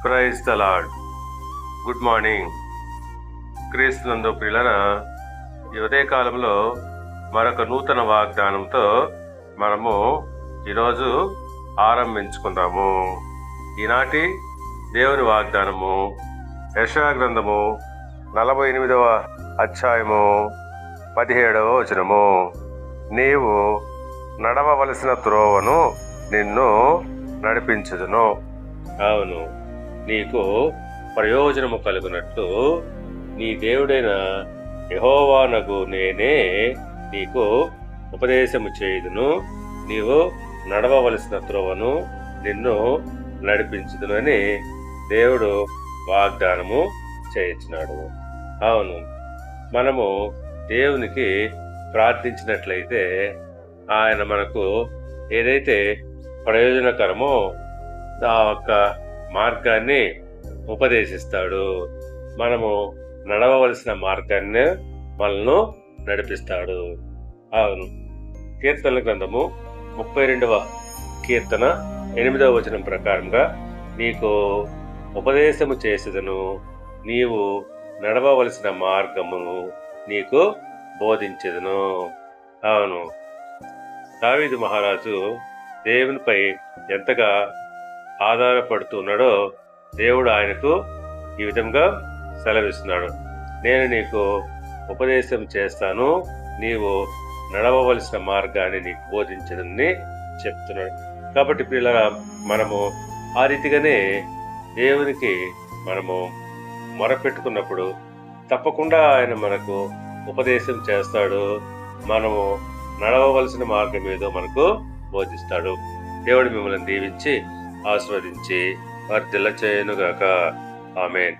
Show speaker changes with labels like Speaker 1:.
Speaker 1: Praise the lord. Good morning. క్రీస్తునందు ప్రియులారా, ఈ ఉదయకాలంలో మరొక నూతన వాగ్దానంతో మనము ఈరోజు ఆరంభించుకుందాము. ఈనాటి దేవుని వాగ్దానము యెషయా గ్రంథము 48వ అధ్యాయము 17వ వచనము. నీవు నడవవలసిన త్రోవను నిన్ను నడిపించుదును. అవును, నీకు ప్రయోజనము కలుగునట్లు నీ దేవుడైన యెహోవానగు నేనే నీకు ఉపదేశము చేయుదును. నీవు నడవవలసిన త్రోవను నిన్ను నడిపించుదును అని దేవుడు వాగ్దానము చేయించినాడు. అవును, మనము దేవునికి ప్రార్థించినట్లయితే ఆయన మనకు ఏదైతే ప్రయోజనకరమో ఆ యొక్క మార్గాన్ని ఉపదేశిస్తాడు. మనము నడవవలసిన మార్గాన్ని మనల్ని నడిపిస్తాడు. అవును, కీర్తనల గ్రంథము 32వ కీర్తన 8వ వచనం ప్రకారంగా నీకు ఉపదేశము చేసేదను, నీవు నడవవలసిన మార్గమును నీకు బోధించెదను. అవును, దావీదు మహారాజు దేవునిపై ఎంతగా ఆధారపడుతున్నాడో దేవుడు ఆయనకు ఈ విధంగా సెలవిస్తున్నాడు. నేను నీకు ఉపదేశం చేస్తాను, నీవు నడవవలసిన మార్గాన్ని నీకు బోధించదని చెప్తున్నాడు. కాబట్టి పిల్లల మనము ఆ రీతిగానే దేవునికి మనము మొరపెట్టుకున్నప్పుడు తప్పకుండా ఆయన మనకు ఉపదేశం చేస్తాడు. మనము నడవవలసిన మార్గం ఏదో మనకు బోధిస్తాడు. దేవుడు మిమ్మల్ని దీవించి ఆశీర్వదించి వర్ధిల్ల చేయనుగాక. ఆమేన్.